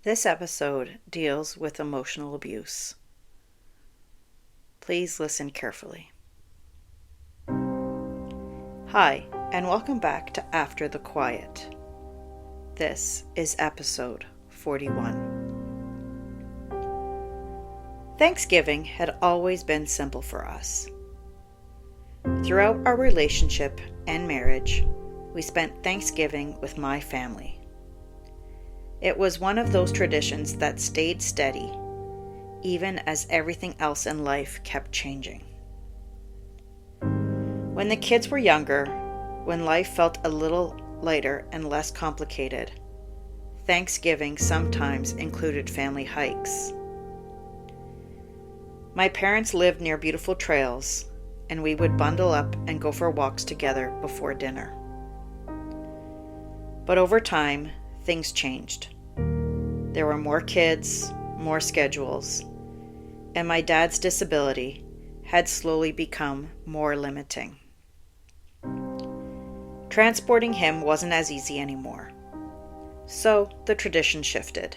This episode deals with emotional abuse. Please listen carefully. Hi, and welcome back to After the Quiet. This is episode 41. Thanksgiving had always been simple for us. Throughout our relationship and marriage, we spent Thanksgiving with my family. It was one of those traditions that stayed steady, even as everything else in life kept changing. When the kids were younger, when life felt a little lighter and less complicated, Thanksgiving sometimes included family hikes. My parents lived near beautiful trails, and we would bundle up and go for walks together before dinner. But over time, things changed. There were more kids, more schedules, and my dad's disability had slowly become more limiting. Transporting him wasn't as easy anymore, so the tradition shifted.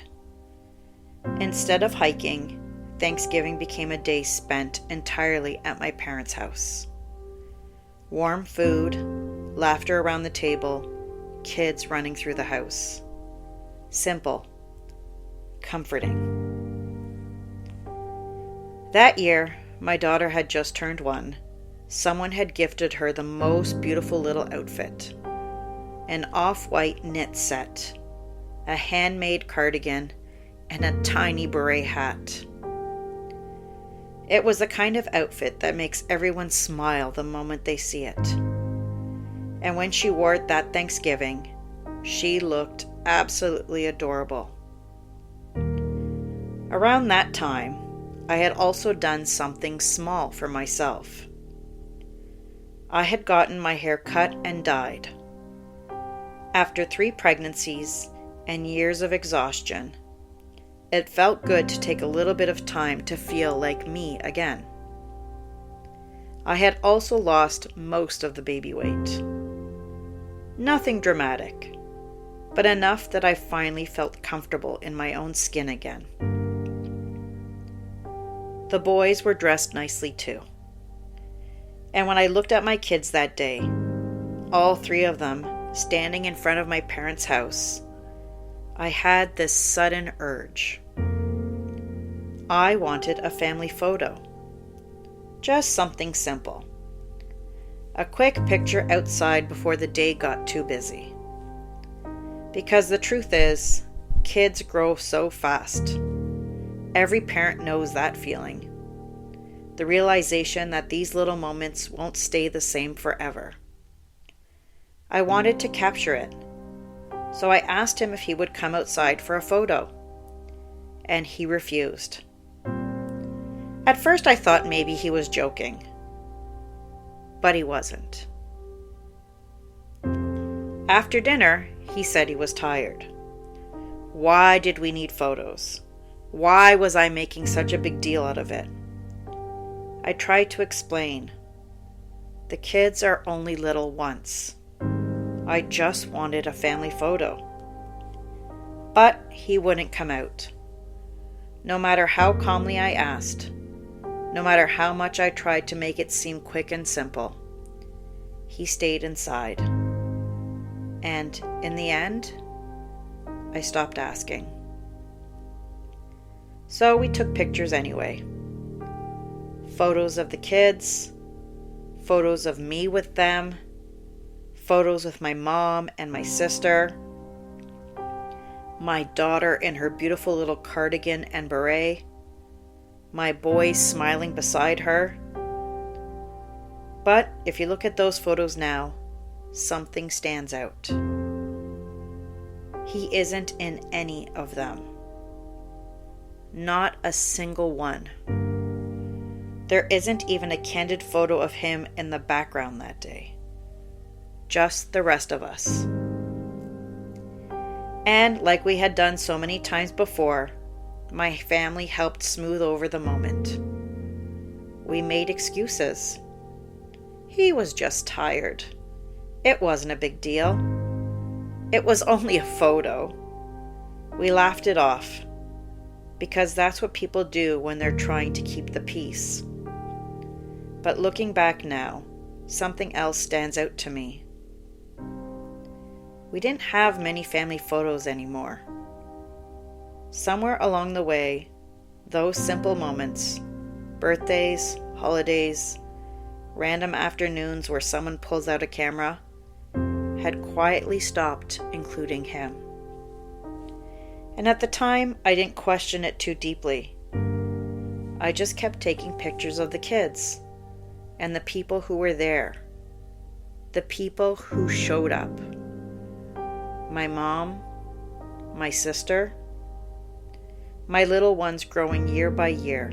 Instead of hiking, Thanksgiving became a day spent entirely at my parents' house. Warm food, laughter around the table, kids running through the house. Simple, comforting. That year, my daughter had just turned 1. Someone had gifted her the most beautiful little outfit. An off-white knit set, a handmade cardigan, and a tiny beret hat. It was the kind of outfit that makes everyone smile the moment they see it. And when she wore it that Thanksgiving, she looked absolutely adorable. Around that time, I had also done something small for myself. I had gotten my hair cut and dyed. After 3 pregnancies and years of exhaustion, it felt good to take a little bit of time to feel like me again. I had also lost most of the baby weight. Nothing dramatic, but enough that I finally felt comfortable in my own skin again. The boys were dressed nicely too. And when I looked at my kids that day, all 3 of them standing in front of my parents' house, I had this sudden urge. I wanted a family photo. Just something simple. A quick picture outside before the day got too busy. Because the truth is, kids grow so fast. Every parent knows that feeling. The realization that these little moments won't stay the same forever. I wanted to capture it, so I asked him if he would come outside for a photo, and he refused. At first I thought maybe he was joking, but he wasn't. After dinner, he said he was tired. Why did we need photos? Why was I making such a big deal out of it? I tried to explain. The kids are only little once. I just wanted a family photo. But he wouldn't come out. No matter how calmly I asked, no matter how much I tried to make it seem quick and simple, he stayed inside. And in the end, I stopped asking. So we took pictures anyway. Photos of the kids, photos of me with them, photos with my mom and my sister, my daughter in her beautiful little cardigan and beret, my boys smiling beside her. But if you look at those photos now, something stands out. He isn't in any of them. Not a single one. There isn't even a candid photo of him in the background that day. Just the rest of us. And like we had done so many times before, my family helped smooth over the moment. We made excuses. He was just tired. It wasn't a big deal. It was only a photo. We laughed it off, because that's what people do when they're trying to keep the peace. But looking back now, something else stands out to me. We didn't have many family photos anymore. Somewhere along the way, those simple moments, birthdays, holidays, random afternoons where someone pulls out a camera, had quietly stopped including him. And at the time, I didn't question it too deeply. I just kept taking pictures of the kids and the people who were there, the people who showed up. My mom, my sister, my little ones growing year by year.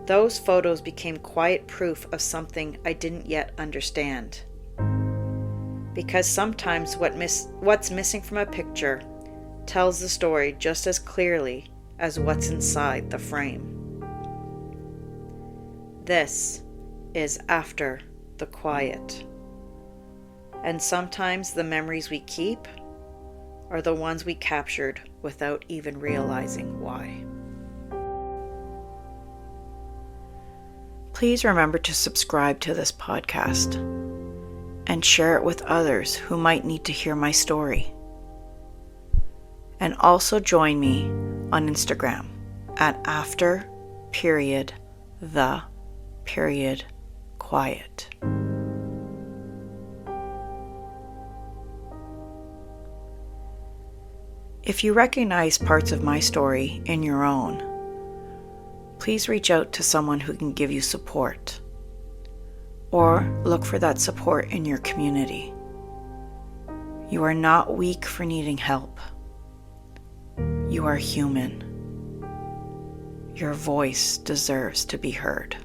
Those photos became quiet proof of something I didn't yet understand. Because sometimes what's missing from a picture tells the story just as clearly as what's inside the frame. This is after the quiet. And sometimes the memories we keep are the ones we captured without even realizing why. Please remember to subscribe to this podcast and share it with others who might need to hear my story. And also join me on Instagram at after.the.quiet. If you recognize parts of my story in your own, please reach out to someone who can give you support, or look for that support in your community. You are not weak for needing help. You are human. Your voice deserves to be heard.